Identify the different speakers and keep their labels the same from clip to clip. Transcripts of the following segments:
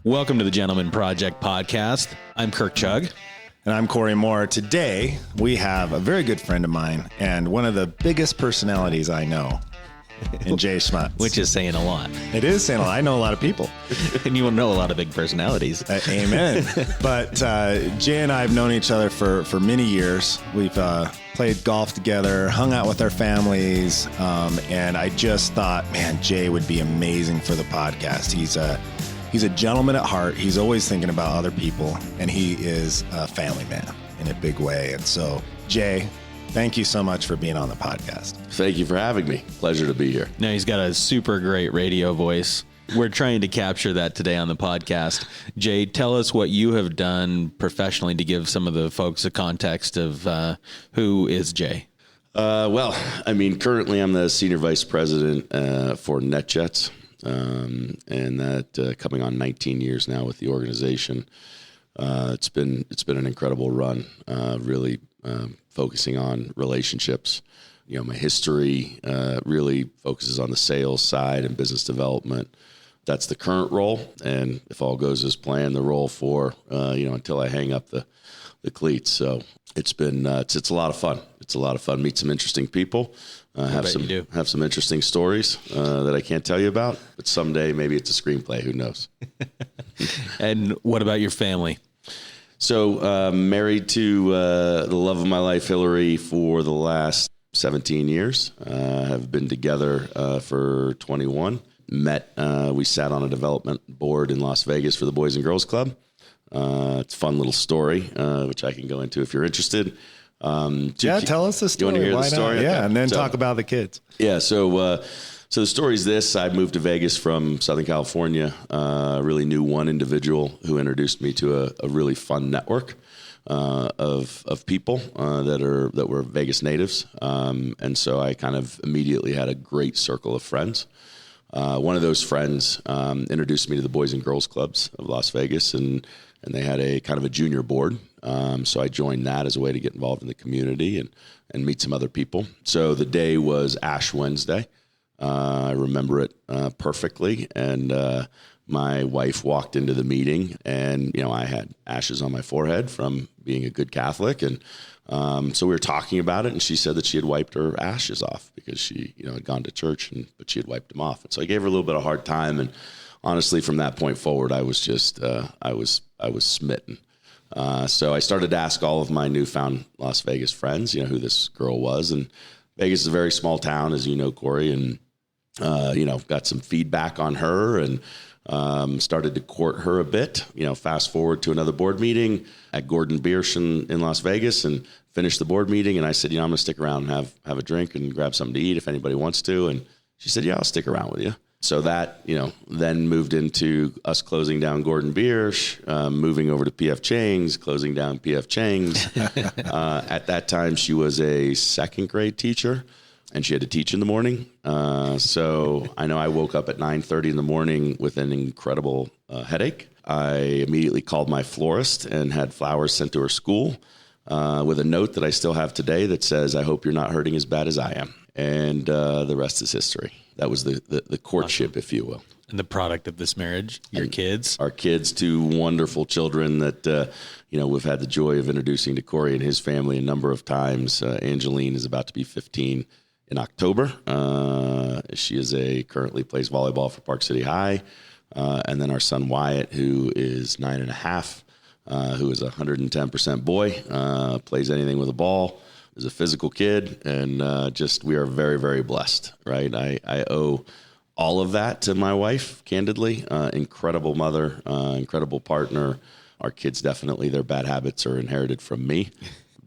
Speaker 1: Welcome to the Gentleman Project podcast. I'm Kirk Chugg.
Speaker 2: And I'm Corey Moore. Today, we have a very good friend of mine and one of the biggest personalities I know in Jae Schmutz.
Speaker 1: Which is saying a lot.
Speaker 2: It is saying a lot. I know a lot of people.
Speaker 1: And you know a lot of big personalities.
Speaker 2: Amen. But Jae and I have known each other for many years. We've played golf together, hung out with our families, and I just thought, man, Jae would be amazing for the podcast. He's a gentleman at heart. He's always thinking about other people, and he is a family man in a big way. And so, Jae, thank you so much for being on the podcast.
Speaker 3: Thank you for having me. Pleasure to be here.
Speaker 1: Now, he's got a super great radio voice. We're trying to capture that today on the podcast. Jae, tell us what you have done professionally to give some of the folks a context of who is Jae.
Speaker 3: Currently I'm the senior vice president for NetJets. And that coming on 19 years now with the organization. It's been an incredible run, really focusing on relationships. You know, my history really focuses on the sales side and business development. That's the current role, and if all goes as planned, the role for until I hang up the cleats. So it's been it's a lot of fun. It's a lot of fun. Meet some interesting people. Have some interesting stories that I can't tell you about, but someday maybe it's a screenplay. Who knows?
Speaker 1: And what about your family?
Speaker 3: So married to the love of my life, Hillary, for the last 17 years. Have been together for 21. We sat on a development board in Las Vegas for the Boys and Girls Club. It's a fun little story, which I can go into if you're interested.
Speaker 2: Tell us the story.
Speaker 3: You want to hear the story?
Speaker 2: Yeah,
Speaker 3: okay.
Speaker 2: and then talk about the kids.
Speaker 3: Yeah, so the story is this. I moved to Vegas from Southern California. Really knew one individual who introduced me to a really fun network of people that were Vegas natives. And so I kind of immediately had a great circle of friends. One of those friends introduced me to the Boys and Girls Clubs of Las Vegas, and they had a kind of a junior board. So I joined that as a way to get involved in the community and meet some other people. So the day was Ash Wednesday. I remember it perfectly. And my wife walked into the meeting, and I had ashes on my forehead from being a good Catholic. And so we were talking about it, and she said that she had wiped her ashes off because she had gone to church, but she had wiped them off. And so I gave her a little bit of a hard time. And honestly, from that point forward, I was just I was smitten. So I started to ask all of my newfound Las Vegas friends, who this girl was. And Vegas is a very small town, as you know, Corey, and, got some feedback on her and started to court her a bit. Fast forward to another board meeting at Gordon Biersch in Las Vegas and finished the board meeting. And I said, I'm going to stick around and have a drink and grab something to eat if anybody wants to. And she said, yeah, I'll stick around with you. So that, then moved into us closing down Gordon Biersch, moving over to P.F. Chang's, closing down P.F. Chang's. At that time, she was a second grade teacher, and she had to teach in the morning. So I know I woke up at 9:30 in the morning with an incredible headache. I immediately called my florist and had flowers sent to her school with a note that I still have today that says, I hope you're not hurting as bad as I am. And the rest is history. That was the courtship, awesome. If you will. And
Speaker 1: the product of this marriage, your kids?
Speaker 3: Our kids, two wonderful children that, we've had the joy of introducing to Corey and his family a number of times. Angeline is about to be 15 in October. She currently plays volleyball for Park City High. And then our son Wyatt, who is 9.5, who is a 110% boy, plays anything with a ball. Is a physical kid, and we are very, very blessed, right? I owe all of that to my wife, candidly. Incredible mother, incredible partner. Our kids, definitely, their bad habits are inherited from me.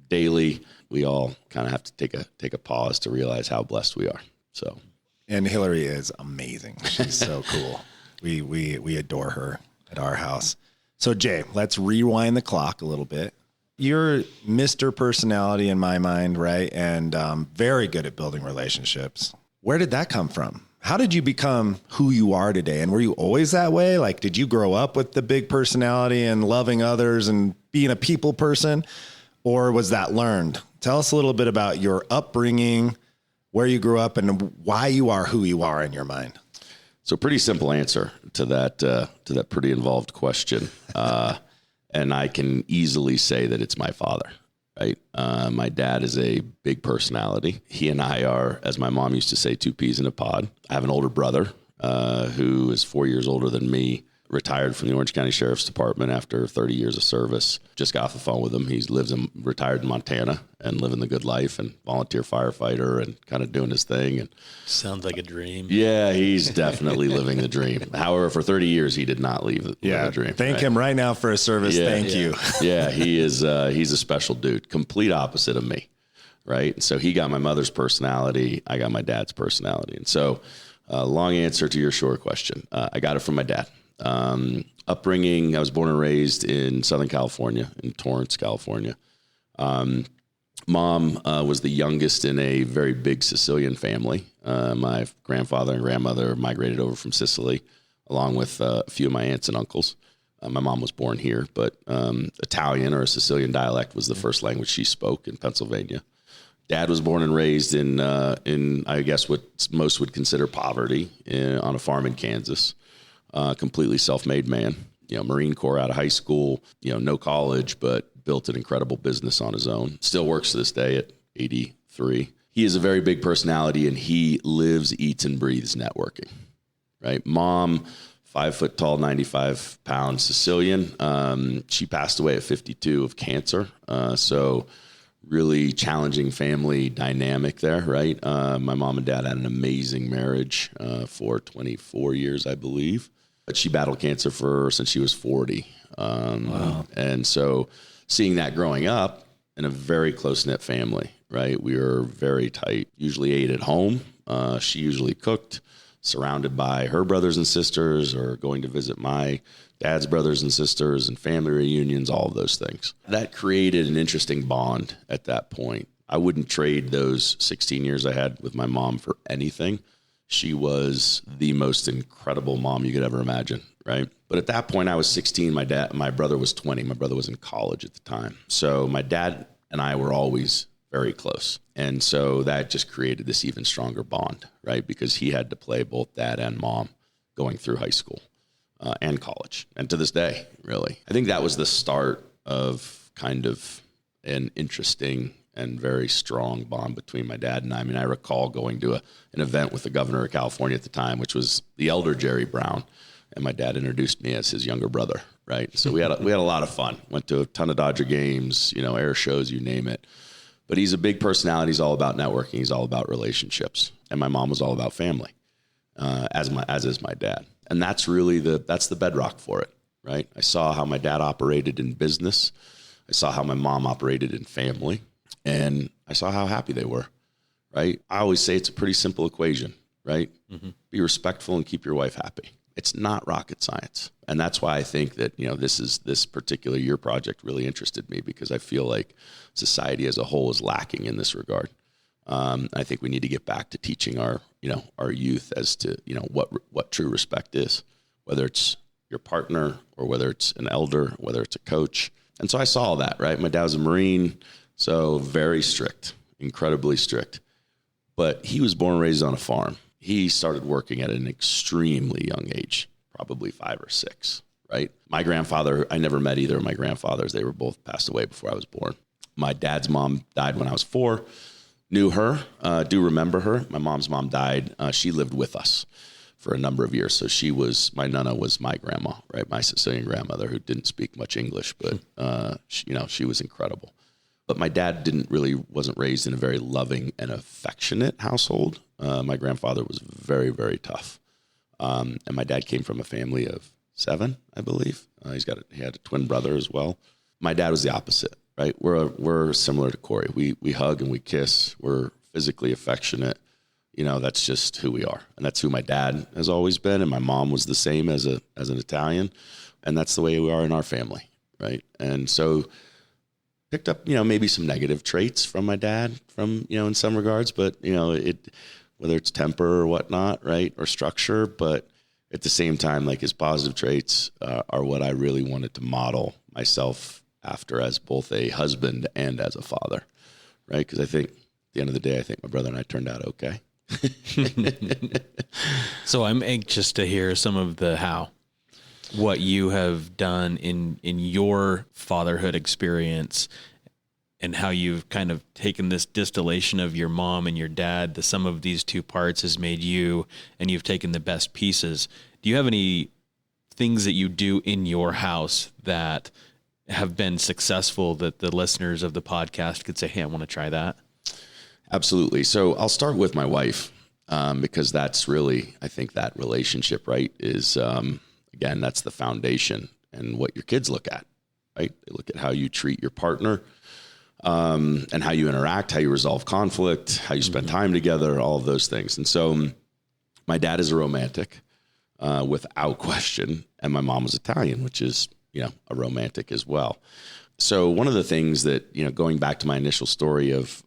Speaker 3: Daily, we all kind of have to take a pause to realize how blessed we are. So,
Speaker 2: and Hillary is amazing. She's so cool. We adore her at our house. So, Jae, let's rewind the clock a little bit. You're Mr. Personality in my mind, right? And very good at building relationships. Where did that come from? How did you become who you are today? And were you always that way? Like, did you grow up with the big personality and loving others and being a people person? Or was that learned? Tell us a little bit about your upbringing, where you grew up, and why you are who you are in your mind.
Speaker 3: So pretty simple answer to that pretty involved question. And I can easily say that it's my father, right? My dad is a big personality. He and I are, as my mom used to say, two peas in a pod. I have an older brother who is 4 years older than me, retired from the Orange County Sheriff's Department after 30 years of service. Just got off the phone with him. He retired in Montana and living the good life, and volunteer firefighter and kind of doing his thing. And
Speaker 1: sounds like a dream.
Speaker 3: Yeah, he's definitely living the dream. However, for 30 years, he did not live the dream.
Speaker 2: Thank him right now for his service. Thank you.
Speaker 3: Yeah, he is. He's a special dude, complete opposite of me, right? And so he got my mother's personality. I got my dad's personality. And so long answer to your short question. I got it from my dad. Upbringing, I was born and raised in Southern California, in Torrance, California. Mom was the youngest in a very big Sicilian family. My grandfather and grandmother migrated over from Sicily, along with a few of my aunts and uncles. My mom was born here, but Italian or a Sicilian dialect was the first language she spoke in Pennsylvania. Dad was born and raised in I guess what most would consider poverty, on a farm in Kansas. Completely self-made man, Marine Corps out of high school, no college, but built an incredible business on his own. Still works to this day at 83. He is a very big personality, and he lives, eats, and breathes networking, right? Mom, 5 foot tall, 95 pound Sicilian. She passed away at 52 of cancer. So really challenging family dynamic there, right? My mom and dad had an amazing marriage for 24 years, I believe. But she battled cancer since she was 40. Wow. And so seeing that growing up in a very close-knit family, right? We were very tight, usually ate at home. She usually cooked, surrounded by her brothers and sisters, or going to visit my dad's brothers and sisters and family reunions, all of those things. That created an interesting bond at that point. I wouldn't trade those 16 years I had with my mom for anything. She was the most incredible mom you could ever imagine, right? But at that point, I was 16. My brother was 20. My brother was in college at the time. So my dad and I were always very close. And so that just created this even stronger bond, right? Because he had to play both dad and mom going through high school and college. And to this day, really. I think that was the start of kind of an interesting and very strong bond between my dad and I. I mean, I recall going to an event with the governor of California at the time, which was the elder Jerry Brown, and my dad introduced me as his younger brother, right? So we had a lot of fun. Went to a ton of Dodger games, air shows, you name it. But he's a big personality. He's all about networking. He's all about relationships. And my mom was all about family, as is my dad. And that's really that's the bedrock for it, right? I saw how my dad operated in business. I saw how my mom operated in family. And I saw how happy they were, right? I always say it's a pretty simple equation, right? Mm-hmm. Be respectful and keep your wife happy. It's not rocket science. And that's why I think that, this particular year project really interested me, because I feel like society as a whole is lacking in this regard. I think we need to get back to teaching our youth as to, what true respect is, whether it's your partner or whether it's an elder, whether it's a coach. And so I saw that, right? My dad was a Marine. So very strict, incredibly strict. But he was born and raised on a farm. He started working at an extremely young age, probably 5 or 6, right? My grandfather, I never met either of my grandfathers. They were both passed away before I was born. My dad's mom died when I was 4. Knew her, do remember her. My mom's mom died. She lived with us for a number of years. So my Nana was my grandma, right? My Sicilian grandmother, who didn't speak much English, but she was incredible. But my dad wasn't raised in a very loving and affectionate household. My grandfather was very, very tough. And my dad came from a family of 7, I believe. He had a twin brother as well. My dad was the opposite, right? We're similar to Corey. We hug and we kiss. We're physically affectionate. That's just who we are. And that's who my dad has always been. And my mom was the same as an Italian. And that's the way we are in our family, right? And so picked up, maybe some negative traits from my dad in some regards, but, whether it's temper or whatnot, right, or structure, but at the same time, like, his positive traits are what I really wanted to model myself after as both a husband and as a father, right? Because I think at the end of the day, I think my brother and I turned out okay.
Speaker 1: So I'm anxious to hear some of the how, what you have done in your fatherhood experience, and how you've kind of taken this distillation of your mom and your dad. The sum of these two parts has made you, and you've taken the best pieces. Do you have any things that you do in your house that have been successful that the listeners of the podcast could say, hey, I want to try that?
Speaker 3: Absolutely. So I'll start with my wife, because that's really, I think that relationship, right, is, again, that's the foundation and what your kids look at, right? They look at how you treat your partner, and how you interact, how you resolve conflict, how you spend time together, all of those things. And so my dad is a romantic, without question. And my mom was Italian, which is, a romantic as well. So one of the things that, going back to my initial story of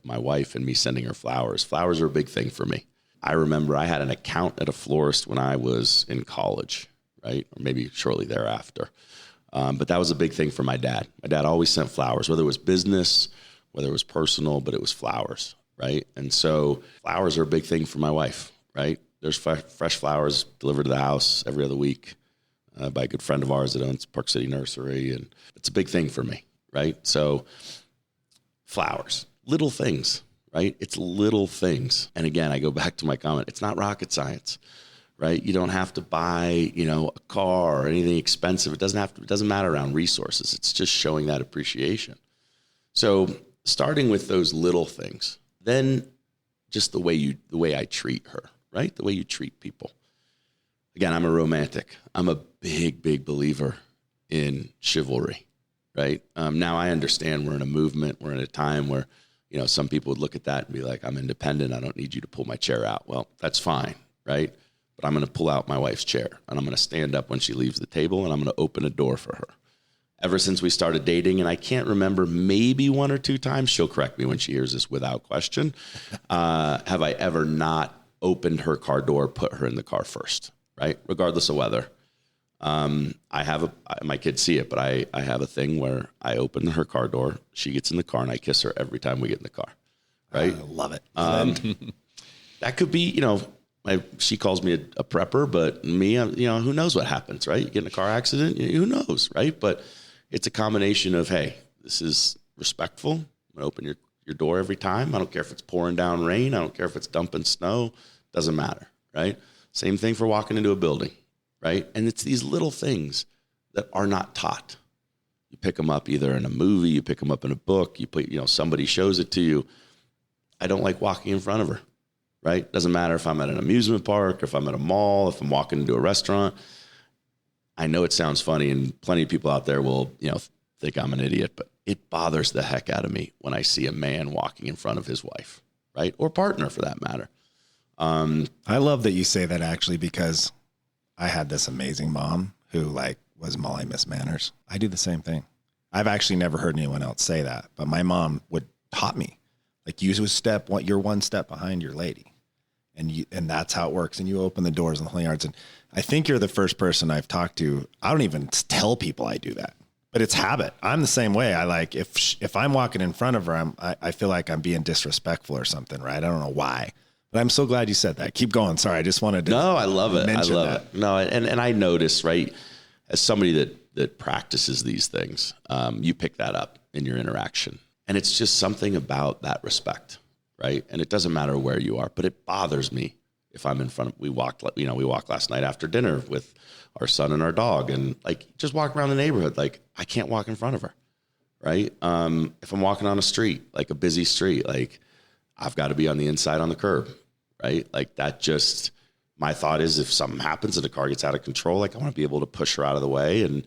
Speaker 3: my wife and me sending her flowers are a big thing for me. I remember I had an account at a florist when I was in college, right? Or maybe shortly thereafter. But that was a big thing for my dad. My dad always sent flowers, whether it was business, whether it was personal, but it was flowers, right? And so flowers are a big thing for my wife, right? There's fresh flowers delivered to the house every other week by a good friend of ours that owns Park City Nursery. And it's a big thing for me, right? So flowers, little things, right? It's little things. And again, I go back to my comment. It's not rocket science, right? You don't have to buy, a car or anything expensive. It doesn't matter around resources. It's just showing that appreciation. So starting with those little things, then just the way I treat her, right? The way you treat people. Again, I'm a romantic. I'm a big, big believer in chivalry, right? Now I understand we're in a movement. We're in a time where, some people would look at that and be like, I'm independent. I don't need you to pull my chair out. Well, that's fine, right? But I'm going to pull out my wife's chair, and I'm going to stand up when she leaves the table, and I'm going to open a door for her. Ever since we started dating, and I can't remember, maybe one or two times, she'll correct me when she hears this without question, have I ever not opened her car door, put her in the car first, right? Regardless of weather. My kids see it, but I have a thing where I open her car door, she gets in the car, and I kiss her every time we get in the car, right?
Speaker 2: I love it.
Speaker 3: That could be, she calls me a prepper, but me, who knows what happens, right? You get in a car accident, who knows, right? But it's a combination of, hey, this is respectful. I'm going to open your door every time. I don't care if it's pouring down rain. I don't care if it's dumping snow. Doesn't matter, right? Same thing for walking into a building, right? And it's these little things that are not taught. You pick them up either in a movie, you pick them up in a book, somebody shows it to you. I don't like walking in front of her. Right? Doesn't matter if I'm at an amusement park, or if I'm at a mall, if I'm walking into a restaurant. I know it sounds funny, and plenty of people out there will, think I'm an idiot, but it bothers the heck out of me when I see a man walking in front of his wife, right? Or partner for that matter.
Speaker 2: I love that you say that, actually, because I had this amazing mom who was Molly Miss Manners. I do the same thing. I've actually never heard anyone else say that, but my mom taught me, you're one step behind your lady. And that's how it works. And you open the doors in the whole yards. And I think you're the first person I've talked to. I don't even tell people I do that, but it's habit. I'm the same way. If I'm walking in front of her, I feel like I'm being disrespectful or something, right? I don't know why, but I'm so glad you said that. Keep going. Sorry. I just wanted to.
Speaker 3: No, I love it. I love it. No. And I notice, right, as somebody that practices these things, you pick that up in your interaction, and it's just something about that respect. Right. And it doesn't matter where you are, but it bothers me if I'm in front of, we walked last night after dinner with our son and our dog, and just walk around the neighborhood. I can't walk in front of her. Right. If I'm walking on a street, a busy street, I've got to be on the inside on the curb. Right. My thought is, if something happens and the car gets out of control, I want to be able to push her out of the way. And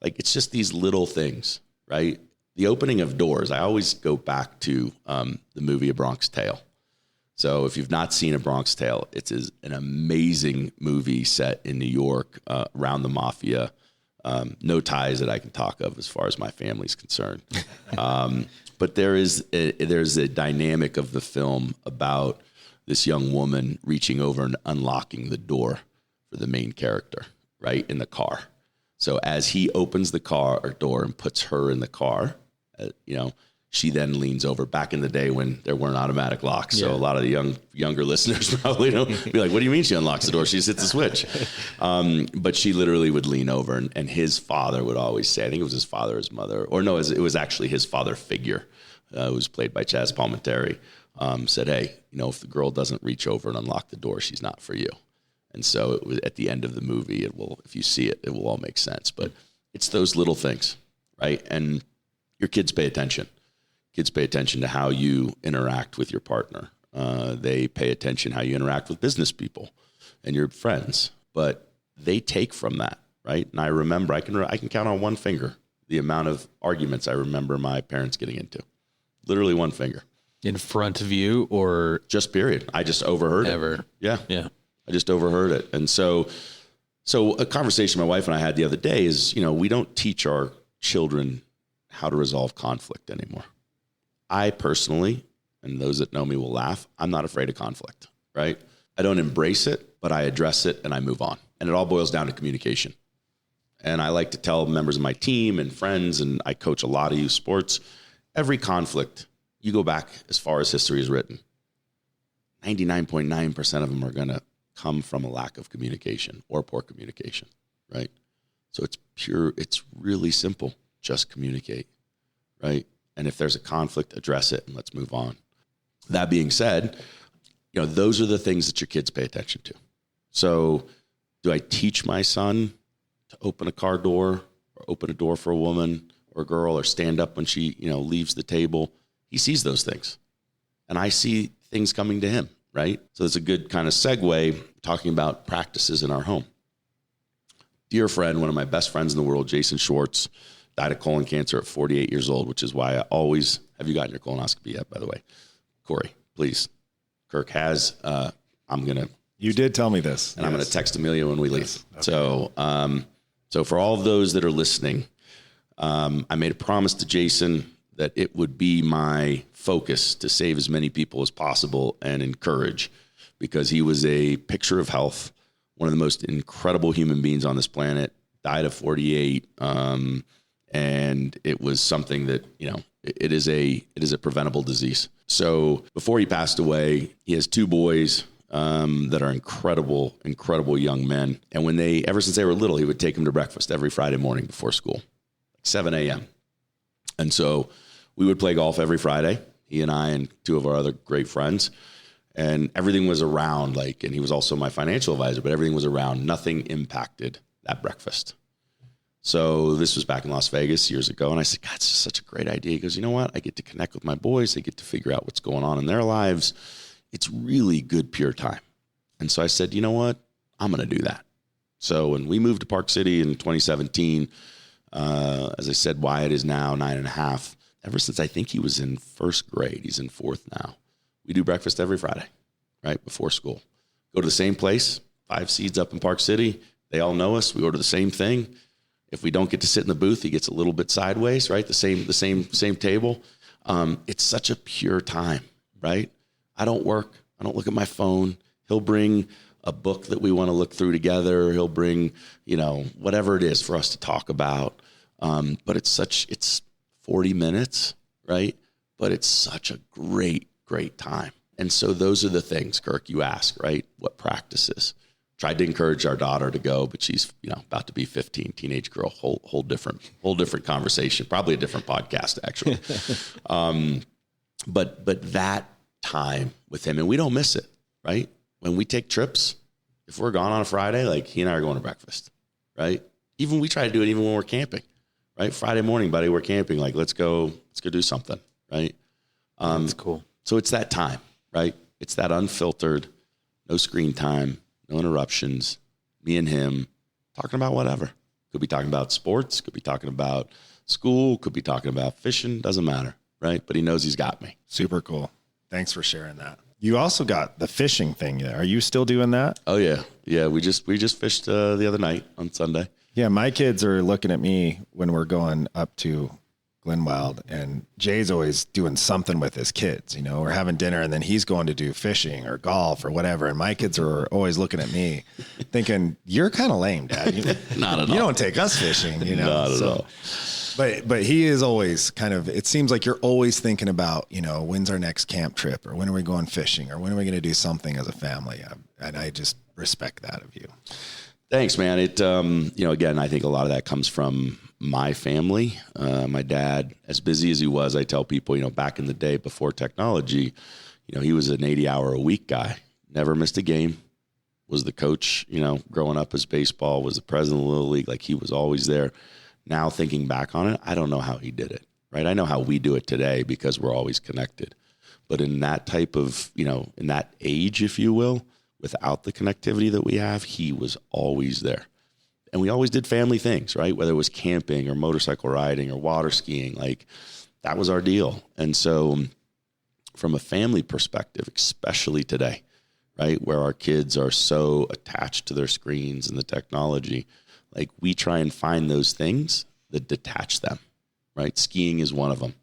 Speaker 3: it's just these little things. Right. The opening of doors, I always go back to the movie A Bronx Tale. So if you've not seen A Bronx Tale, it's an amazing movie set in New York around the mafia. No ties that I can talk of as far as my family's concerned. But there's a dynamic of the film about this young woman reaching over and unlocking the door for the main character, right, in the car. So as he opens the car or door and puts her in the car, She then leans over. Back in the day when there weren't automatic locks. So a lot of the younger listeners probably don't be like, what do you mean she unlocks the door? She just hits the switch. But she literally would lean over, and his father would always say, I think it was his father, his mother, or no, it was actually his father figure, who was played by Chaz Palminteri, said, hey, if the girl doesn't reach over and unlock the door, she's not for you. And so it was at the end of the movie, if you see it, it will all make sense. But it's those little things, right? And your kids pay attention. Kids pay attention to how you interact with your partner. They pay attention how you interact with business people and your friends. But they take from that, right? And I remember, I can count on one finger the amount of arguments I remember my parents getting into. Literally one finger.
Speaker 1: In front of you, or
Speaker 3: just period? I just overheard it. Yeah. I just overheard it. And so a conversation my wife and I had the other day is, we don't teach our children how to resolve conflict anymore. I personally, and those that know me will laugh, I'm not afraid of conflict, right? I don't embrace it, but I address it and I move on. And it all boils down to communication. And I like to tell members of my team and friends, and I coach a lot of youth sports, every conflict, you go back as far as history is written, 99.9% of them are going to come from a lack of communication or poor communication, right? So it's really simple. Just communicate, right? And if there's a conflict, address it and let's move on. That being said, those are the things that your kids pay attention to. So do I teach my son to open a car door or open a door for a woman or a girl or stand up when she, leaves the table? He sees those things and I see things coming to him, right? So it's a good kind of segue talking about practices in our home. Dear friend, one of my best friends in the world, Jae Schmutz, died of colon cancer at 48 years old, which is why I always, have you gotten your colonoscopy yet, by the way? Corey, please. Kirk has,
Speaker 2: You did tell me this.
Speaker 3: And I'm going to text Amelia when we leave. Okay. So for all of those that are listening, I made a promise to Jason that it would be my focus to save as many people as possible and encourage, because he was a picture of health, one of the most incredible human beings on this planet, died at 48. And it was something that, it is a preventable disease. So before he passed away, he has two boys that are incredible, incredible young men. And ever since they were little, he would take them to breakfast every Friday morning before school, 7 a.m. And so we would play golf every Friday, he and I and two of our other great friends. And everything was around, and he was also my financial advisor, but everything was around, nothing impacted that breakfast. So this was back in Las Vegas years ago. And I said, God, it's just such a great idea. He goes, you know what? I get to connect with my boys. I get to figure out what's going on in their lives. It's really good, pure time. And so I said, you know what? I'm going to do that. So when we moved to Park City in 2017, as I said, Wyatt is now 9.5. Ever since I think he was in first grade, he's in fourth now. We do breakfast every Friday, right before school. Go to the same place, 5 Seeds up in Park City. They all know us. We order the same thing. If we don't get to sit in the booth, he gets a little bit sideways, right? The same table. It's such a pure time, right? I don't work. I don't look at my phone. He'll bring a book that we want to look through together. He'll bring, whatever it is for us to talk about. But it's 40 minutes, right? But it's such a great time. And so those are the things, Kirk, you ask, right? What practices? Tried to encourage our daughter to go, but she's, about to be 15, teenage girl, whole different conversation, probably a different podcast actually. But that time with him, and we don't miss it, right? When we take trips, if we're gone on a Friday, he and I are going to breakfast, right? Even we try to do it even when we're camping, right? Friday morning, buddy, we're camping. Let's go do something, right?
Speaker 1: That's cool.
Speaker 3: So it's that time, right? It's that unfiltered, no screen time, no interruptions, me and him talking about whatever. Could be talking about sports, could be talking about school, could be talking about fishing, doesn't matter, right? But he knows he's got me.
Speaker 2: Super cool. Thanks for sharing that. You also got the fishing thing there. Are you still doing that?
Speaker 3: Oh yeah. Yeah. We just fished the other night on Sunday.
Speaker 2: Yeah. My kids are looking at me when we're going up to Glenwild, and Jay's always doing something with his kids, we're having dinner and then he's going to do fishing or golf or whatever. And my kids are always looking at me thinking, you're kind of lame, Dad.
Speaker 3: Not at all.
Speaker 2: You don't take us fishing,
Speaker 3: Not at all.
Speaker 2: But he is always kind of, it seems like you're always thinking about, when's our next camp trip, or when are we going fishing, or when are we going to do something as a family? And I just respect that of you.
Speaker 3: Thanks, man. It, again, I think a lot of that comes from my family. My dad, as busy as he was, I tell people, back in the day before technology, he was an 80-hour-a-week guy, never missed a game, was the coach, growing up as baseball, was the president of the Little League. Like, he was always there. Now thinking back on it, I don't know how he did it, right? I know how we do it today because we're always connected. But in that type of, in that age, if you will, without the connectivity that we have, he was always there. And we always did family things, right? Whether it was camping or motorcycle riding or water skiing, like that was our deal. And so from a family perspective, especially today, right, where our kids are so attached to their screens and the technology, like we try and find those things that detach them, right? Skiing is one of them,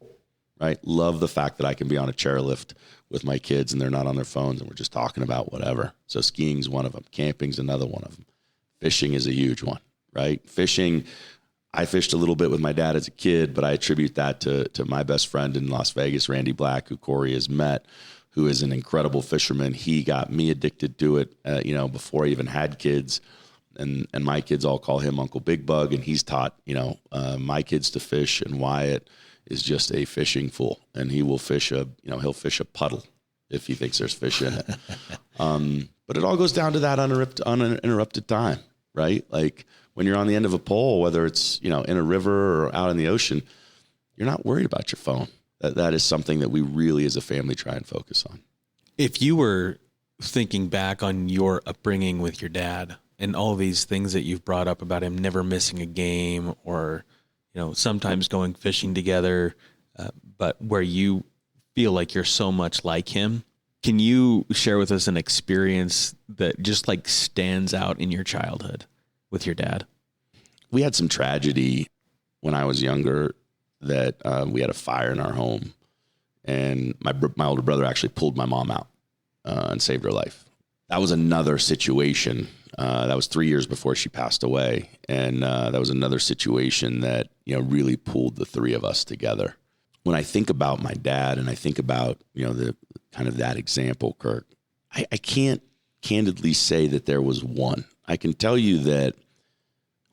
Speaker 3: right? Love the fact that I can be on a chairlift with my kids and they're not on their phones and we're just talking about whatever. So skiing's one of them. Camping's another one of them. Fishing is a huge one, right? Fishing, I fished a little bit with my dad as a kid, but I attribute that to my best friend in Las Vegas, Randy Black, who Corey has met, who is an incredible fisherman. He got me addicted to it, before I even had kids. And my kids all call him Uncle Big Bug, and he's taught, my kids to fish, and Wyatt is just a fishing fool, and he will fish he'll fish a puddle if he thinks there's fish in it. But it all goes down to that uninterrupted time, right? Like when you're on the end of a pole, whether it's, in a river or out in the ocean, you're not worried about your phone. That is something that we really as a family try and focus on. If
Speaker 1: you were thinking back on your upbringing with your dad and all these things that you've brought up about him never missing a game or, sometimes going fishing together, but where you feel like you're so much like him, can you share with us an experience that just like stands out in your childhood with your dad?
Speaker 3: We had some tragedy when I was younger that we had a fire in our home, and my older brother actually pulled my mom out and saved her life. That was another situation. That was 3 years before she passed away, and that was another situation that really pulled the three of us together. When I think about my dad and I think about the kind of that example, Kirk, I can't candidly say that there was one. I can tell you that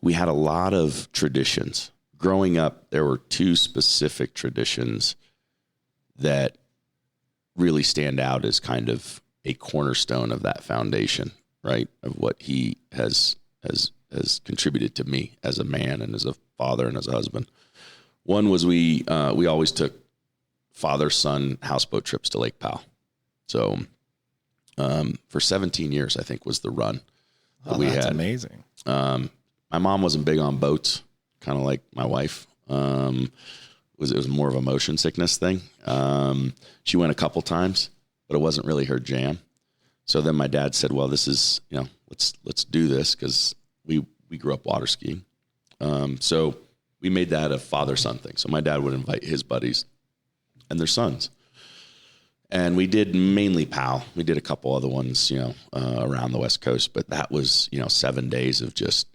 Speaker 3: we had a lot of traditions. Growing up, there were two specific traditions that really stand out as kind of a cornerstone of that foundation, right? Of what he has contributed to me as a man and as a father and as a husband. One was we always took father-son houseboat trips to Lake Powell. So for 17 years, I think, was the run that we had.
Speaker 2: That's amazing.
Speaker 3: My mom wasn't big on boats, kind of like my wife. It was more of a motion sickness thing. She went a couple times, but it wasn't really her jam. So then my dad said, well, this is, let's do this, because we grew up water skiing. So we made that a father-son thing. So my dad would invite his buddies and their sons. And we did mainly Powell. We did a couple other ones, around the West Coast, but that was, 7 days of just,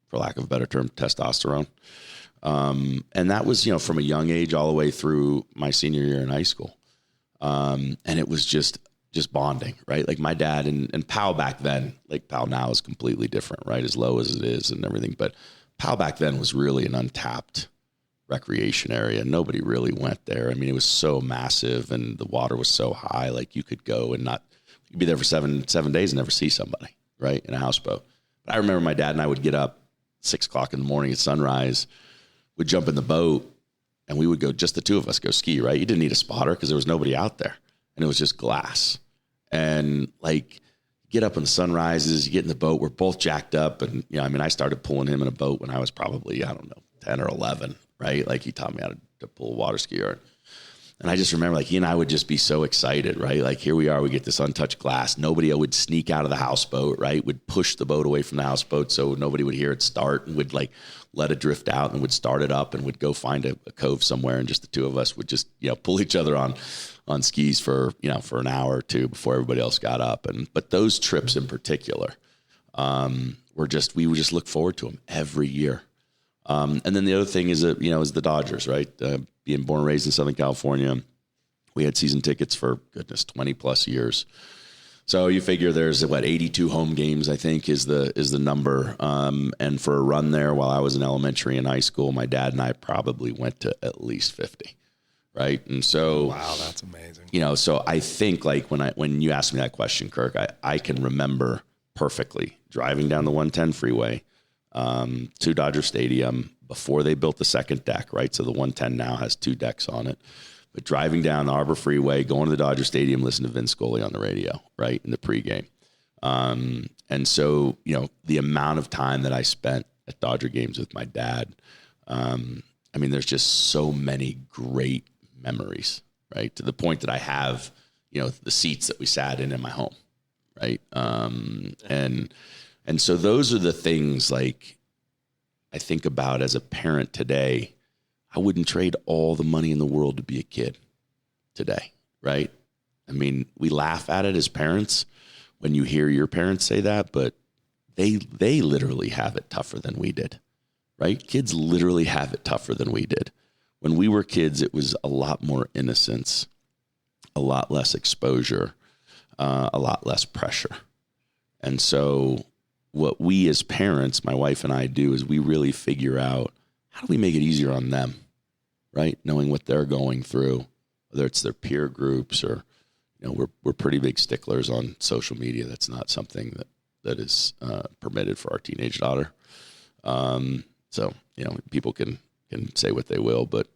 Speaker 3: for lack of a better term, testosterone. And that was, from a young age all the way through my senior year in high school. And it was just bonding, right? Like my dad and Powell back then, Lake Powell now is completely different, right? As low as it is and everything. But Powell back then was really an untapped recreation area. Nobody really went there. I mean, it was so massive and the water was so high, like you could go and you'd be there for seven days and never see somebody, right? In a houseboat. But I remember my dad and I would get up 6 o'clock in the morning at sunrise, would jump in the boat, and we would go, just the two of us, go ski, right? You didn't need a spotter because there was nobody out there. And it was just glass. And like, get up when the sun rises, you get in the boat, we're both jacked up. And, I started pulling him in a boat when I was probably, 10 or 11, right? Like he taught me how to pull a water skier. And I just remember like he and I would just be so excited, right? Like here we are, we get this untouched glass. Nobody would sneak out of the houseboat, right? Would push the boat away from the houseboat so nobody would hear it start, and would like let it drift out and would start it up and would go find a cove somewhere. And just the two of us would just, pull each other on skis for, for an hour or two before everybody else got up. But those trips in particular, we would just look forward to them every year. And then the other thing is that, is the Dodgers, right? Being born and raised in Southern California, we had season tickets for 20 plus years. So you figure there's 82 home games, I think is the number. And for a run there while I was in elementary and high school, my dad and I probably went to at least 50. Right. And so,
Speaker 2: wow, that's amazing.
Speaker 3: So I think when you asked me that question, Kirk, I can remember perfectly driving down the 110 freeway, to Dodger Stadium before they built the second deck. Right. So the 110 now has 2 decks on it. But driving down the Arbor Freeway, going to the Dodger Stadium, listening to Vince Scully on the radio, right, in the pregame. And so, the amount of time that I spent at Dodger games with my dad, there's just so many great memories, right, to the point that I have, the seats that we sat in my home, right? And so those are the things like I think about as a parent today. I wouldn't trade all the money in the world to be a kid today, right? We laugh at it as parents when you hear your parents say that, but they literally have it tougher than we did, right? Kids literally have it tougher than we did. When we were kids, it was a lot more innocence, a lot less exposure, a lot less pressure. And so what we as parents, my wife and I do, is we really figure out, how do we make it easier on them, right? Knowing what they're going through, whether it's their peer groups or, we're pretty big sticklers on social media. That's not something that is permitted for our teenage daughter. So, people can say what they will, but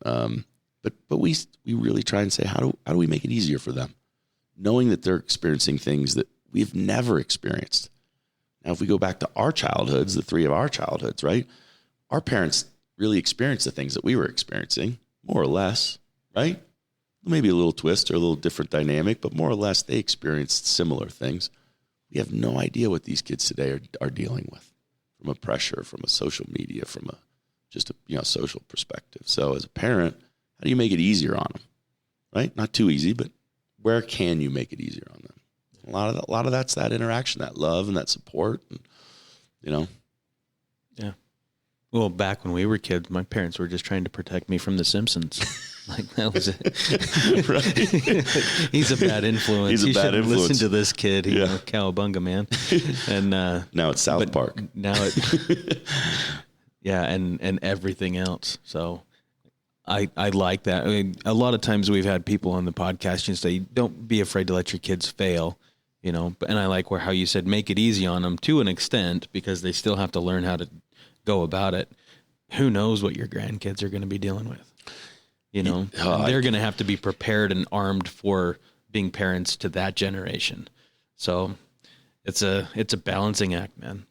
Speaker 3: we really try and say, how do we make it easier for them? Knowing that they're experiencing things that we've never experienced. Now, if we go back to our childhoods, the 3 of our childhoods, right? Our parents really experienced the things that we were experiencing, more or less, right? Maybe a little twist or a little different dynamic, but more or less they experienced similar things. We have no idea what these kids today are dealing with from a pressure, from a social media, from a social perspective. So as a parent, how do you make it easier on them, right? Not too easy, but where can you make it easier on them? A lot of that's that interaction, that love and that support, and,
Speaker 1: Yeah. Well, back when we were kids, my parents were just trying to protect me from The Simpsons. Like, that was it.
Speaker 3: Right.
Speaker 1: He's a bad influence.
Speaker 3: He's a
Speaker 1: you
Speaker 3: bad influence.
Speaker 1: Listen to this kid. He's a cowabunga, man. And
Speaker 3: now it's South Park.
Speaker 1: Now it, and everything else. So I like that. A lot of times we've had people on the podcast and say, don't be afraid to let your kids fail. And I like how you said, make it easy on them to an extent, because they still have to learn how to go about it. Who knows what your grandkids are going to be dealing with? They're going to have to be prepared and armed for being parents to that generation. So it's a balancing act, man.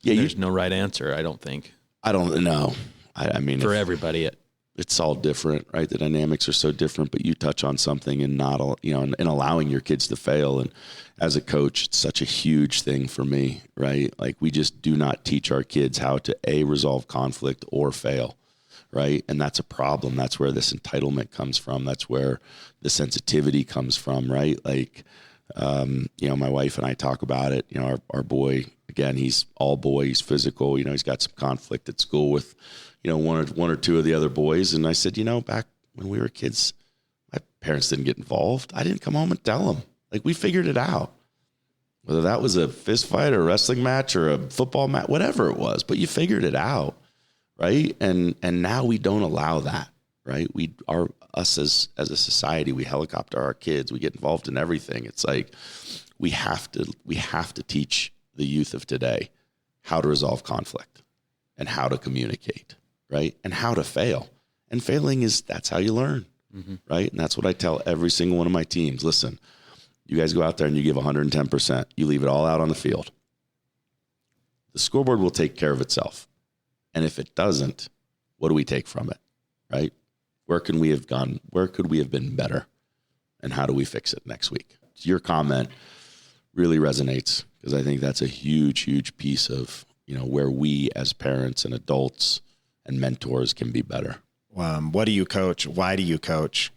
Speaker 1: Yeah. There's no right answer. I don't think.
Speaker 3: I don't know.
Speaker 1: For everybody,
Speaker 3: it's all different, right? The dynamics are so different, but you touch on something and and allowing your kids to fail. And as a coach, it's such a huge thing for me, right? Like, we just do not teach our kids how to resolve conflict or fail, right? And that's a problem. That's where this entitlement comes from. That's where the sensitivity comes from, right? Like, my wife and I talk about it. Our boy, again, he's all boy, he's physical, he's got some conflict at school with, one or two of the other boys. And I said, back when we were kids, my parents didn't get involved. I didn't come home and tell them. Like, we figured it out, whether that was a fist fight or a wrestling match or a football match, whatever it was, but you figured it out. Right. And now we don't allow that. Right. Us as a society, we helicopter our kids. We get involved in everything. It's like, we have to teach the youth of today how to resolve conflict and how to communicate, right? And how to fail. And failing that's how you learn, right? And that's what I tell every single one of my teams. Listen, you guys go out there and you give 110%. You leave it all out on the field. The scoreboard will take care of itself. And if it doesn't, what do we take from it, right? Where can we have gone? Where could we have been better? And how do we fix it next week? Your comment really resonates, because I think that's a huge, huge piece of, where we as parents and adults and mentors can be better.
Speaker 2: What do you coach? Why do you coach?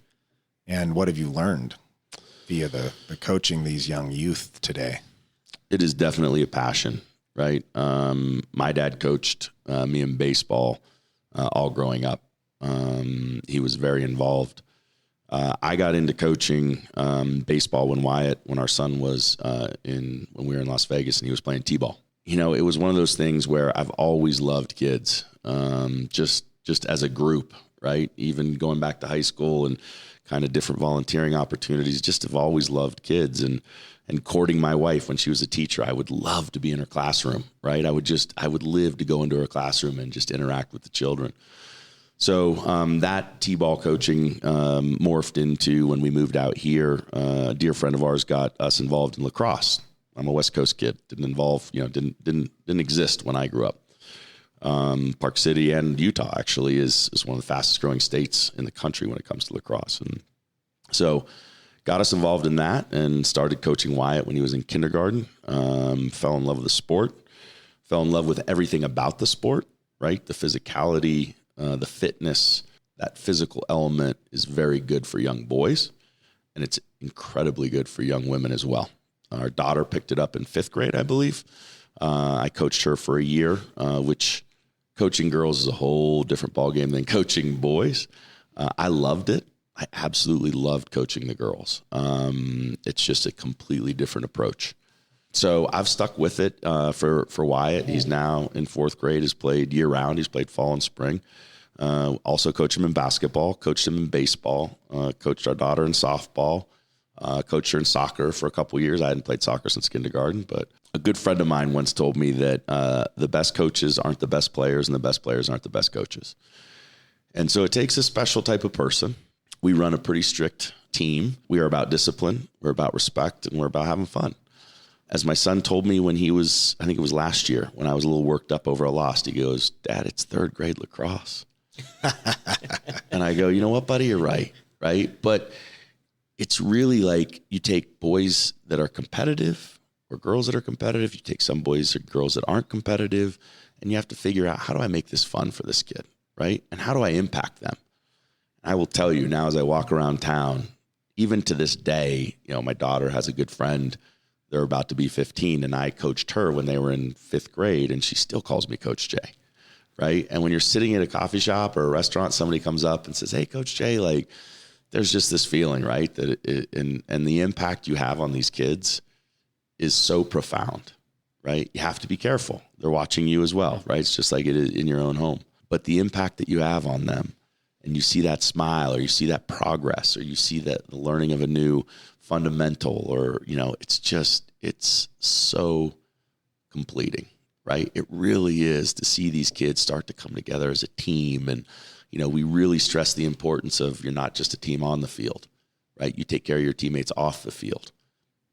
Speaker 2: And what have you learned via the coaching these young youth today?
Speaker 3: It is definitely a passion, right? My dad coached me in baseball all growing up. He was very involved. I got into coaching baseball when our son was when we were in Las Vegas and he was playing t-ball. You know, it was one of those things where I've always loved kids, just as a group, right? Even going back to high school and kind of different volunteering opportunities, just have always loved kids and courting my wife when she was a teacher. I would love to be in her classroom, right? I would live to go into her classroom and just interact with the children. So that t-ball coaching morphed into when we moved out here. A dear friend of ours got us involved in lacrosse. I'm a West Coast kid. Didn't exist when I grew up. Park City and Utah actually is one of the fastest growing states in the country when it comes to lacrosse, and so got us involved in that and started coaching Wyatt when he was in kindergarten. Fell in love with the sport. Fell in love with everything about the sport. Right, the physicality. The fitness, that physical element is very good for young boys, and it's incredibly good for young women as well. Our daughter picked it up in 5th grade, I believe. I coached her for a year, which coaching girls is a whole different ballgame than coaching boys. I loved it. I absolutely loved coaching the girls. It's just a completely different approach. So I've stuck with it for Wyatt. He's now in 4th grade, has played year-round. He's played fall and spring. Also coached him in basketball, coached him in baseball, coached our daughter in softball, coached her in soccer for a couple of years. I hadn't played soccer since kindergarten, but a good friend of mine once told me that the best coaches aren't the best players and the best players aren't the best coaches. And so it takes a special type of person. We run a pretty strict team. We are about discipline, we're about respect, and we're about having fun. As my son told me when he was, I think it was last year, when I was a little worked up over a loss, he goes, "Dad, it's 3rd grade lacrosse." And I go, you know what, buddy, you're right. But it's really like you take boys that are competitive or girls that are competitive. You take some boys or girls that aren't competitive, and you have to figure out, how do I make this fun for this kid, right? And how do I impact them? And I will tell you now, as I walk around town, even to this day, you know, my daughter has a good friend. They're about to be 15, and I coached her when they were in 5th grade, and she still calls me Coach Jay. Right. And when you're sitting at a coffee shop or a restaurant, somebody comes up and says, "Hey, Coach Jay," like, there's just this feeling, right, that and the impact you have on these kids is so profound, right? You have to be careful. They're watching you as well, right? It's just like it is in your own home. But the impact that you have on them, and you see that smile, or you see that progress, or you see that the learning of a new fundamental, or, you know, it's so completing. Right? It really is, to see these kids start to come together as a team. And, you know, we really stress the importance of, you're not just a team on the field, right? You take care of your teammates off the field,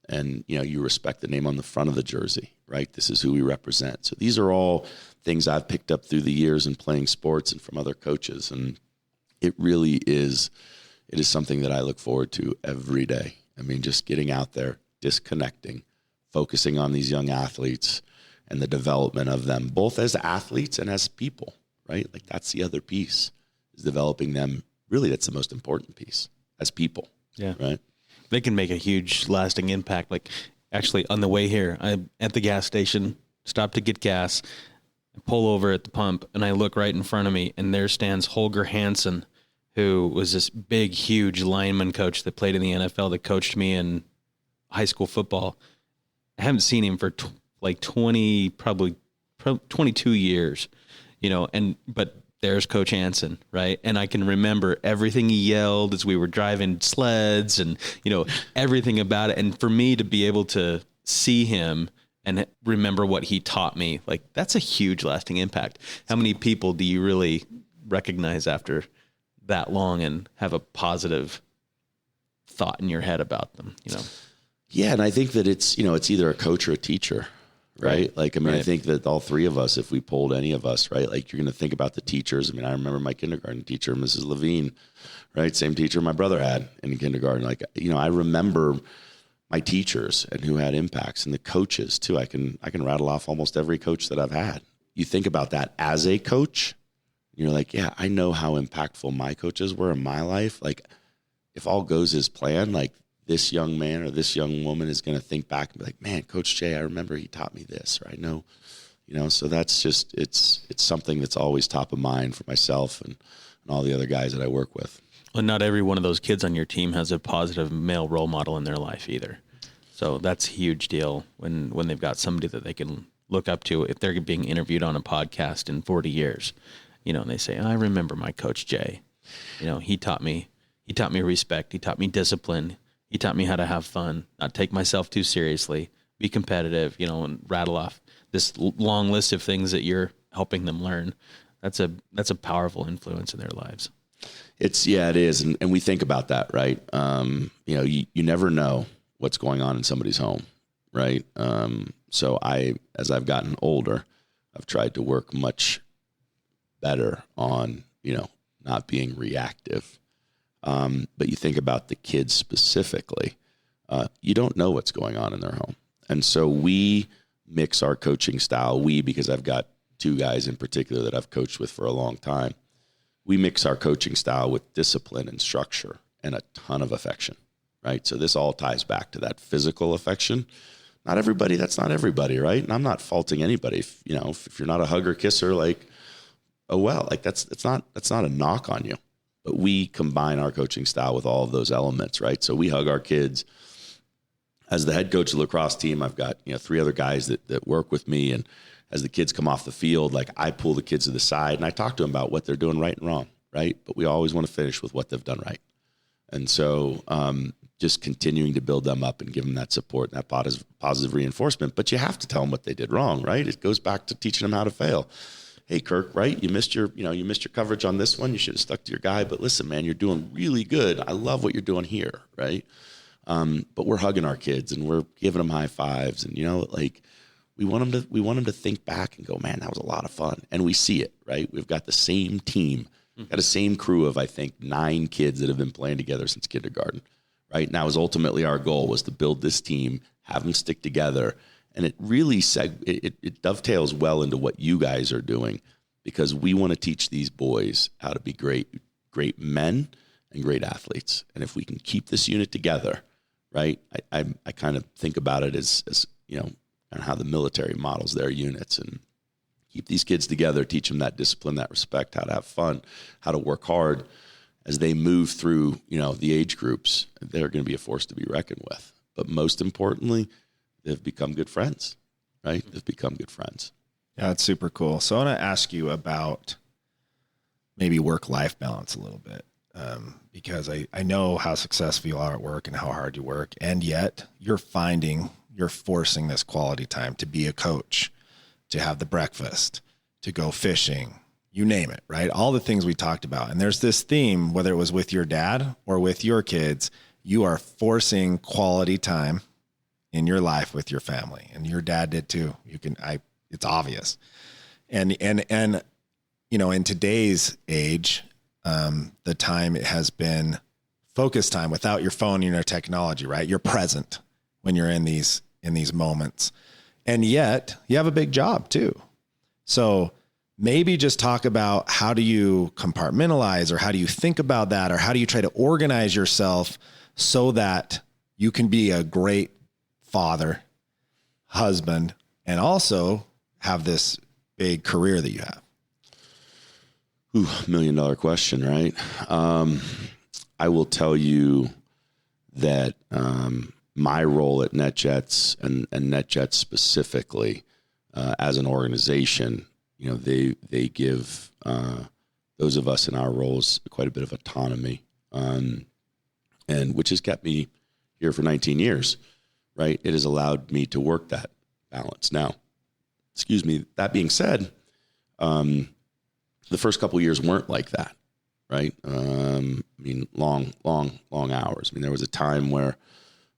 Speaker 3: and, you know, you respect the name on the front of the jersey, right? This is who we represent. So these are all things I've picked up through the years in playing sports and from other coaches. And it really is, it is something that I look forward to every day. I mean, just getting out there, disconnecting, focusing on these young athletes and the development of them, both as athletes and as people, right? Like, that's the other piece, is developing them. Really, that's the most important piece, as people.
Speaker 1: Yeah.
Speaker 3: Right.
Speaker 1: They can make a huge lasting impact. Like, actually, on the way here, I'm at the gas station, stop to get gas, I pull over at the pump, and I look right in front of me, and there stands Holger Hansen, who was this big, huge lineman coach that played in the NFL, that coached me in high school football. I haven't seen him for like 22 years, you know, but there's Coach Hansen, right? And I can remember everything he yelled as we were driving sleds, and, you know, everything about it. And for me to be able to see him and remember what he taught me, like, that's a huge lasting impact. How many people do you really recognize after that long and have a positive thought in your head about them, you know?
Speaker 3: Yeah. And I think that it's, you know, it's either a coach or a teacher. Right. Like, I mean, I think that all three of us, if we polled any of us, right, like, you're going to think about the teachers. I mean, I remember my kindergarten teacher, Mrs. Levine, right? Same teacher my brother had in kindergarten. Like, you know, I remember my teachers and who had impacts, and the coaches too. I can rattle off almost every coach that I've had. You think about that as a coach, you're like, yeah, I know how impactful my coaches were in my life. Like, if all goes as planned, like, this young man or this young woman is going to think back and be like, man, Coach Jay, I remember he taught me this, or I know, So that's just, it's something that's always top of mind for myself and all the other guys that I work with.
Speaker 1: Well, not every one of those kids on your team has a positive male role model in their life either. So that's a huge deal when they've got somebody that they can look up to if they're being interviewed on a podcast in 40 years, and they say, I remember my coach Jay, he taught me respect. He taught me discipline. He taught me how to have fun, not take myself too seriously, be competitive, and rattle off this long list of things that you're helping them learn. That's a powerful influence in their lives.
Speaker 3: It is. And we think about that, right? You never know what's going on in somebody's home, right? So as I've gotten older, I've tried to work much better on, not being reactive. But you think about the kids specifically, you don't know what's going on in their home. And so we mix our coaching style, because I've got two guys in particular that I've coached with for a long time. We mix our coaching style with discipline and structure and a ton of affection, right? So this all ties back to that physical affection. That's not everybody, right? And I'm not faulting anybody. If you're not a hugger, kisser, that's not a knock on you. But we combine our coaching style with all of those elements, right? So we hug our kids. As the head coach of the lacrosse team, I've got 3 other guys that work with me, and as the kids come off the field, I pull the kids to the side and I talk to them about what they're doing right and wrong, right? But we always want to finish with what they've done right. And so just continuing to build them up and give them that support and that positive reinforcement. But you have to tell them what they did wrong, right? It goes back to teaching them how to fail. Hey, Kirk, right? You missed your coverage on this one. You should have stuck to your guy. But listen, man, you're doing really good. I love what you're doing here, right? But we're hugging our kids and we're giving them high fives, and we want them to think back and go, man, that was a lot of fun. And we see it, right? We've got the same team, got the same crew of, I think, 9 kids that have been playing together since kindergarten, right? Now, was ultimately our goal was to build this team, have them stick together. And it really it dovetails well into what you guys are doing, because we want to teach these boys how to be great men and great athletes. And if we can keep this unit together, right? I kind of think about it as and how the military models their units, and keep these kids together, teach them that discipline, that respect, how to have fun, how to work hard. As they move through, the age groups, they're going to be a force to be reckoned with. But most importantly, they've become good friends, right? They've become good friends.
Speaker 2: Yeah, that's super cool. So I want to ask you about maybe work-life balance a little bit, because I know how successful you are at work and how hard you work, and yet you're forcing this quality time to be a coach, to have the breakfast, to go fishing, you name it, right? All the things we talked about. And there's this theme, whether it was with your dad or with your kids, you are forcing quality time in your life with your family. And your dad did too. It's obvious. And in today's age, the time it has been focus time without your phone and your technology, right? You're present when you're in these moments. And yet you have a big job too. So maybe just talk about, how do you compartmentalize, or how do you think about that? Or how do you try to organize yourself so that you can be a great father, husband, and also have this big career that you have?
Speaker 3: Ooh, $1 million question, right? I will tell you that my role at NetJets and NetJets specifically as an organization, they give those of us in our roles quite a bit of autonomy, and which has kept me here for 19 years, right? It has allowed me to work that balance. Now, that being said, the first couple of years weren't like that, right? Long hours. There was a time where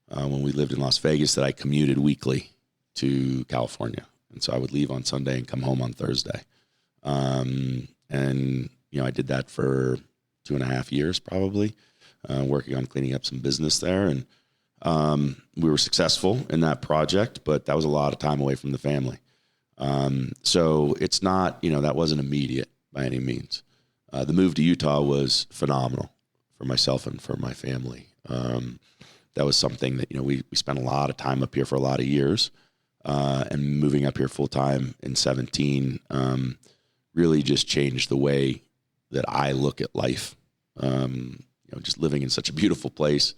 Speaker 3: when we lived in Las Vegas that I commuted weekly to California. And so I would leave on Sunday and come home on Thursday. I did that for 2.5 years probably, working on cleaning up some business there. And we were successful in that project, but that was a lot of time away from the family. So it's not, that wasn't immediate by any means. The move to Utah was phenomenal for myself and for my family. That was something that, we spent a lot of time up here for a lot of years. and moving up here full time in 17 really just changed the way that I look at life. Just living in such a beautiful place.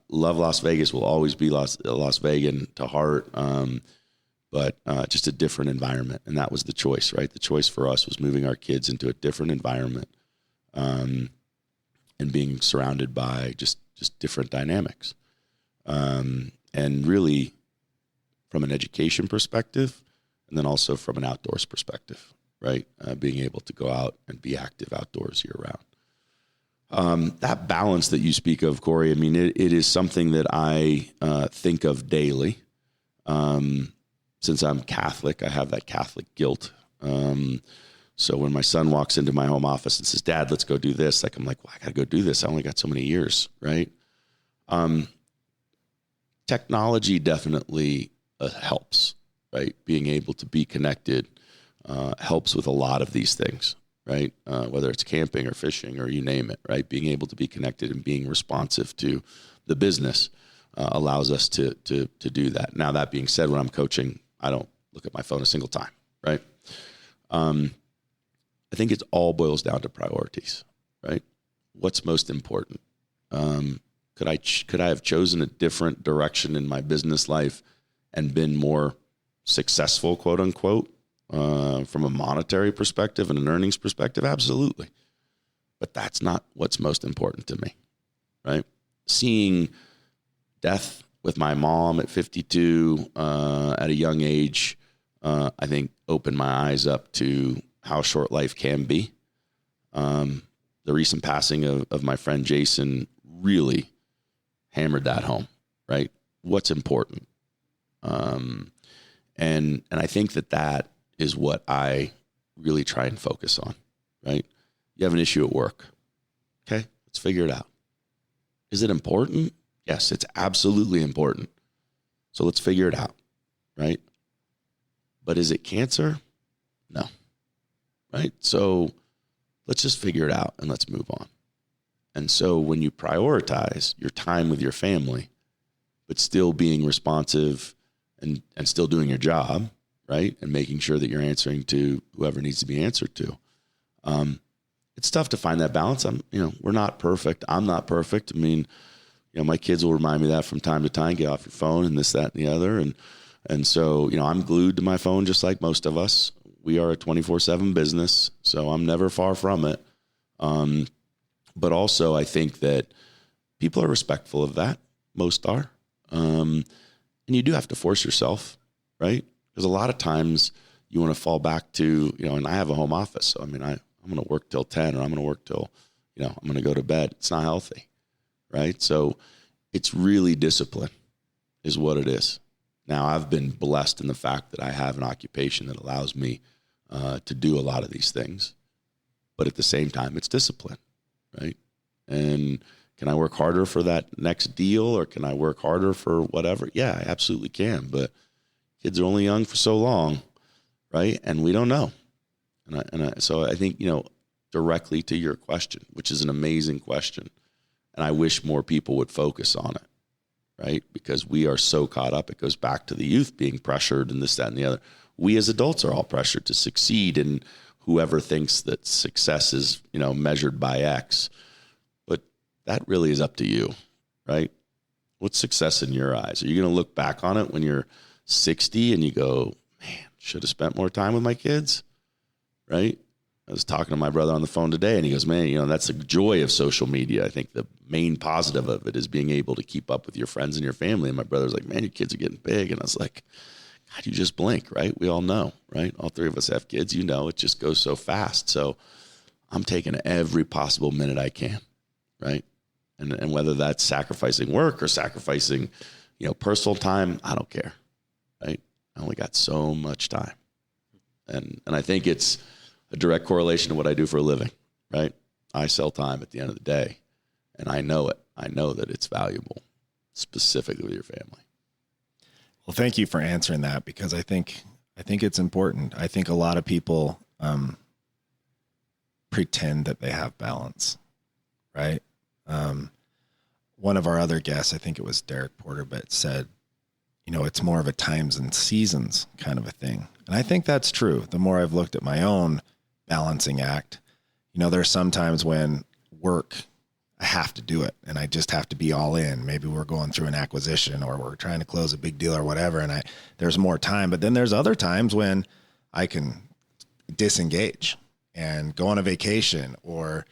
Speaker 3: Love Las Vegas, will always be Las Vegas to heart, but just a different environment. And that was the choice, right? The choice for us was moving our kids into a different environment and being surrounded by just different dynamics. And really, from an education perspective, and then also from an outdoors perspective, right? Being able to go out and be active outdoors year round. That balance that you speak of, Corey, I mean, it is something that I think of daily. Since I'm Catholic, I have that Catholic guilt. So when my son walks into my home office and says, "Dad, let's go do this," I'm like, well, I got to go do this. I only got so many years, right? Technology definitely helps, right? Being able to be connected helps with a lot of these things, right? Whether it's camping or fishing or you name it, right? Being able to be connected and being responsive to the business allows us to do that. Now, that being said, when I'm coaching, I don't look at my phone a single time, right? I think it all boils down to priorities, right? What's most important? Could I have chosen a different direction in my business life and been more successful, quote unquote, from a monetary perspective and an earnings perspective? Absolutely. But that's not what's most important to me, right? Seeing death with my mom at 52 at a young age, I think opened my eyes up to how short life can be. The recent passing of my friend Jason really hammered that home, right? What's important. And I think that is what I really try and focus on, right? You have an issue at work. Okay, let's figure it out. Is it important? Yes, it's absolutely important. So let's figure it out, right? But is it cancer? No, right? So let's just figure it out and let's move on. And so when you prioritize your time with your family, but still being responsive and still doing your job, right? And making sure that you're answering to whoever needs to be answered to. It's tough to find that balance. We're not perfect. I'm not perfect. I mean, my kids will remind me that from time to time, get off your phone and this, that, and the other. And so, I'm glued to my phone just like most of us. We are a 24/7 business, so I'm never far from it. But also I think that people are respectful of that. Most are. And you do have to force yourself, right? Because a lot of times you want to fall back to, and I have a home office. So, I'm going to work till 10 or I'm going to work till, I'm going to go to bed. It's not healthy, right? So it's really discipline is what it is. Now, I've been blessed in the fact that I have an occupation that allows me to do a lot of these things. But at the same time, it's discipline, right? And can I work harder for that next deal or can I work harder for whatever? Yeah, I absolutely can. But kids are only young for so long, right? And we don't know. So I think, directly to your question, which is an amazing question. And I wish more people would focus on it, right? Because we are so caught up. It goes back to the youth being pressured and this, that, and the other. We as adults are all pressured to succeed, and whoever thinks that success is, measured by X. But that really is up to you, right? What's success in your eyes? Are you going to look back on it when you're 60 and you go, man, should have spent more time with my kids, right? I was talking to my brother on the phone today, and he goes, man, that's the joy of social media. I think the main positive of it is being able to keep up with your friends and your family. And my brother's like, man, your kids are getting big. And I was like, God, you just blink, right? We all know, right? All three of us have kids. It just goes so fast. So I'm taking every possible minute I can, right? And whether that's sacrificing work or sacrificing, personal time, I don't care, right? I only got so much time. And I think it's a direct correlation to what I do for a living, right? I sell time at the end of the day, and I know it. I know that it's valuable, specifically with your family.
Speaker 2: Well, thank you for answering that, because I think it's important. I think a lot of people pretend that they have balance, right? One of our other guests, I think it was Derek Porter, but said, it's more of a times and seasons kind of a thing. And I think that's true. The more I've looked at my own balancing act, there's some times when work, I have to do it and I just have to be all in. Maybe we're going through an acquisition or we're trying to close a big deal or whatever. And there's more time, but then there's other times when I can disengage and go on a vacation or,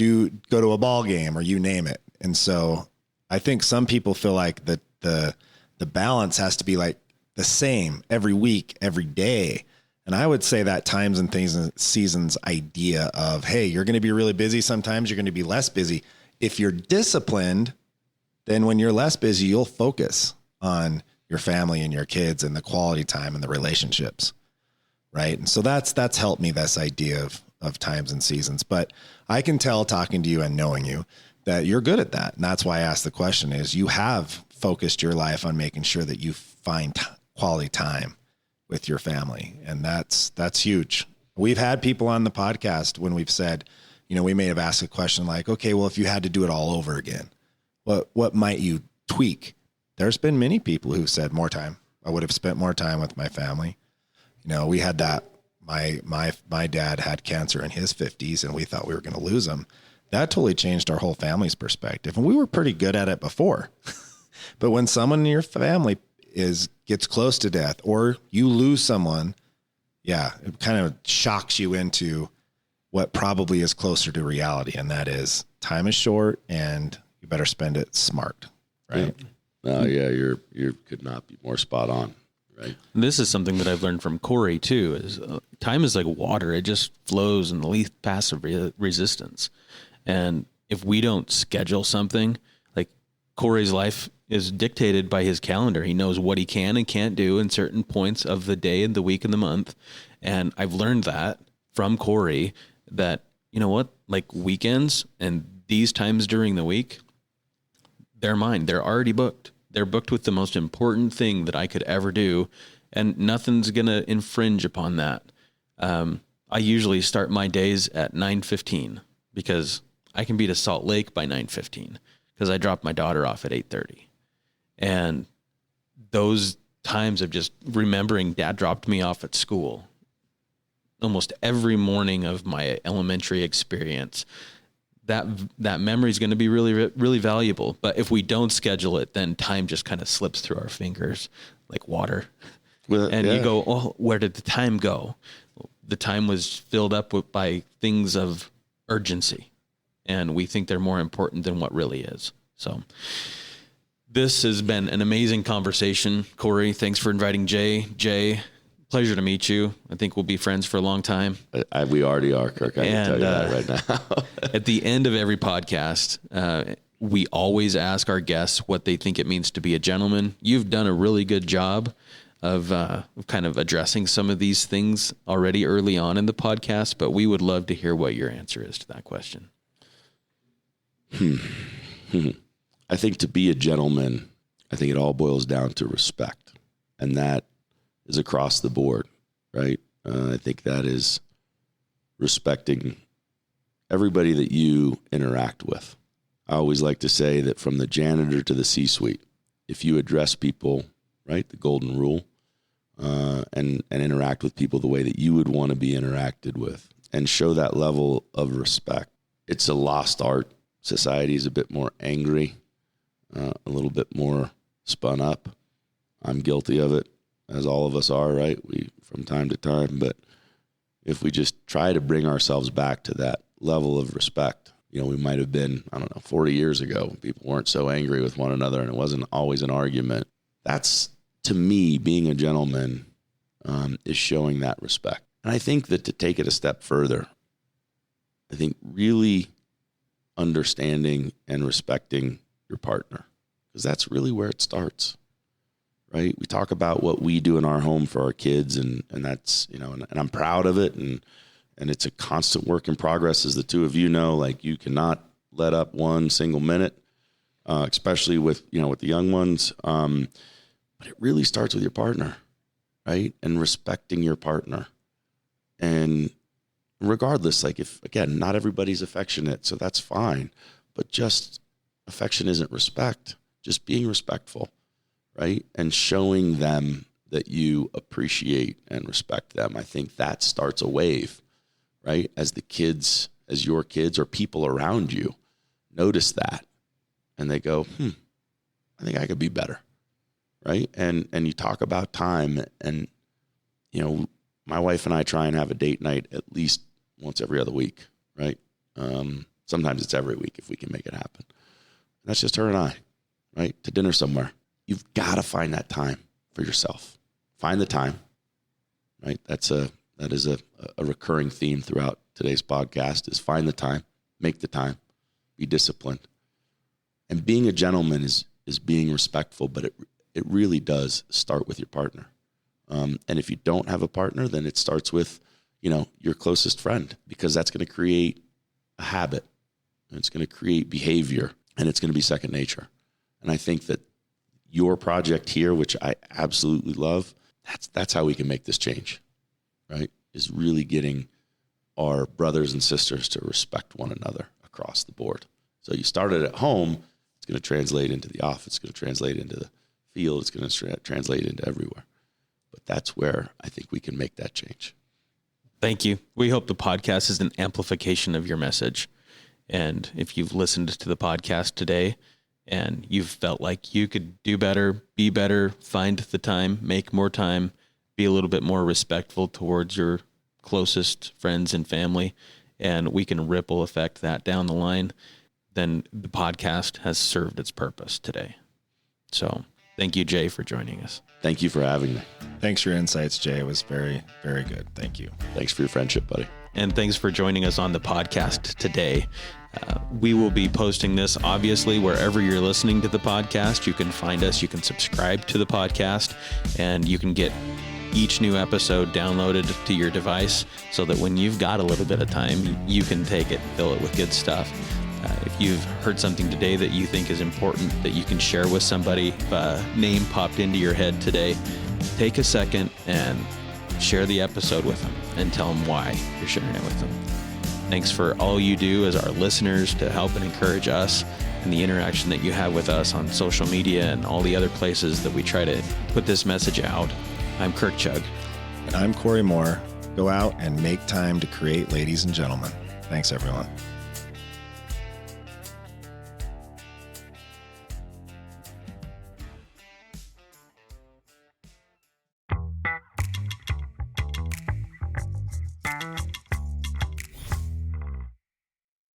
Speaker 2: go to a ball game or you name it. And so I think some people feel like the balance has to be like the same every week, every day. And I would say that times and things and seasons idea of, hey, you're going to be really busy. Sometimes you're going to be less busy. If you're disciplined, then when you're less busy, you'll focus on your family and your kids and the quality time and the relationships. Right. And so that's helped me, this idea of times and seasons. But I can tell talking to you and knowing you that you're good at that. And that's why I asked the question is you have focused your life on making sure that you find quality time with your family. And that's huge. We've had people on the podcast when we've said, we may have asked a question like, okay, well, if you had to do it all over again, what might you tweak? There's been many people who said more time. I would have spent more time with my family. We had that. My dad had cancer in his 50s and we thought we were going to lose him. That totally changed our whole family's perspective. And we were pretty good at it before. But when someone in your family gets close to death or you lose someone, it kind of shocks you into what probably is closer to reality. And that is time is short and you better spend it smart. Right.
Speaker 3: You could not be more spot on. Right.
Speaker 1: And this is something that I've learned from Corey too, is time is like water. It just flows in the least passive resistance. And if we don't schedule something, like Corey's life is dictated by his calendar. He knows what he can and can't do in certain points of the day and the week and the month. And I've learned that from Corey that, like weekends and these times during the week, they're mine. They're already booked. They're booked with the most important thing that I could ever do. And nothing's going to infringe upon that. I usually start my days at 9:15 because I can be to Salt Lake by 9:15 because I dropped my daughter off at 8:30. And those times of just remembering Dad dropped me off at school almost every morning of my elementary experience, that memory is going to be really, really valuable. But if we don't schedule it, then time just kind of slips through our fingers like water. You go, oh, where did the time go? The time was filled up by things of urgency. And we think they're more important than what really is. So this has been an amazing conversation. Corey, thanks for inviting Jay. Jay, pleasure to meet you. I think we'll be friends for a long time.
Speaker 3: We already are, Kirk. I can tell you that right now.
Speaker 1: At the end of every podcast, we always ask our guests what they think it means to be a gentleman. You've done a really good job of kind of addressing some of these things already early on in the podcast, but we would love to hear what your answer is to that question.
Speaker 3: I think to be a gentleman, I think it all boils down to respect. And that is across the board, right? I think that is respecting everybody that you interact with. I always like to say that from the janitor to the C-suite, if you address people, right, the golden rule, and interact with people the way that you would want to be interacted with and show that level of respect, it's a lost art. Society is a bit more angry, a little bit more spun up. I'm guilty of it, as all of us are, right? We from time to time. But if we just try to bring ourselves back to that level of respect, we might have been, 40 years ago, people weren't so angry with one another and it wasn't always an argument. That's, to me, being a gentleman is showing that respect. And I think that to take it a step further, I think really understanding and respecting your partner, because that's really where it starts, right? We talk about what we do in our home for our kids, and that's, and I'm proud of it, and it's a constant work in progress, as the two of you know. Like, you cannot let up one single minute, especially with with the young ones. But it really starts with your partner, right? And respecting your partner, and regardless, like, if, again, not everybody's affectionate, so that's fine, but just affection isn't respect. Just being respectful, right? And showing them that you appreciate and respect them. I think that starts a wave, right? As your kids or people around you notice that and they go, I think I could be better, right? And you talk about time, and, you know, my wife and I try and have a date night at least once every other week, right? Sometimes it's every week if we can make it happen. That's just her and I, right? To dinner somewhere. You've got to find that time for yourself. Find the time, right? That is a recurring theme throughout today's podcast, is find the time, make the time, be disciplined. And being a gentleman is being respectful, but it really does start with your partner. And if you don't have a partner, then it starts with, you know, your closest friend, because that's going to create a habit, and it's going to create behavior, and it's going to be second nature. And I think that your project here, which I absolutely love, that's how we can make this change, right? Is really getting our brothers and sisters to respect one another across the board. So you started at home, it's going to translate into the office, it's going to translate into the field, it's going to translate into everywhere. But that's where I think we can make that change.
Speaker 1: Thank you. We hope the podcast is an amplification of your message. And if you've listened to the podcast today and you've felt like you could do better, be better, find the time, make more time, be a little bit more respectful towards your closest friends and family, and we can ripple effect that down the line, then the podcast has served its purpose today. So thank you, Jae, for joining us.
Speaker 3: Thank you for having me.
Speaker 2: Thanks for your insights, Jae. It was very, very good. Thank you.
Speaker 3: Thanks for your friendship, buddy.
Speaker 1: And thanks for joining us on the podcast today. We will be posting this, obviously, wherever you're listening to the podcast. You can find us, you can subscribe to the podcast, and you can get each new episode downloaded to your device so that when you've got a little bit of time, you can take it, fill it with good stuff. If you've heard something today that you think is important that you can share with somebody, if a name popped into your head today, take a second and share the episode with them and tell them why you're sharing it with them. Thanks for all you do as our listeners to help and encourage us, and the interaction that you have with us on social media and all the other places that we try to put this message out. I'm Kirk Chug.
Speaker 2: And I'm Corey Moore. Go out and make time to create, ladies and gentlemen. Thanks, everyone.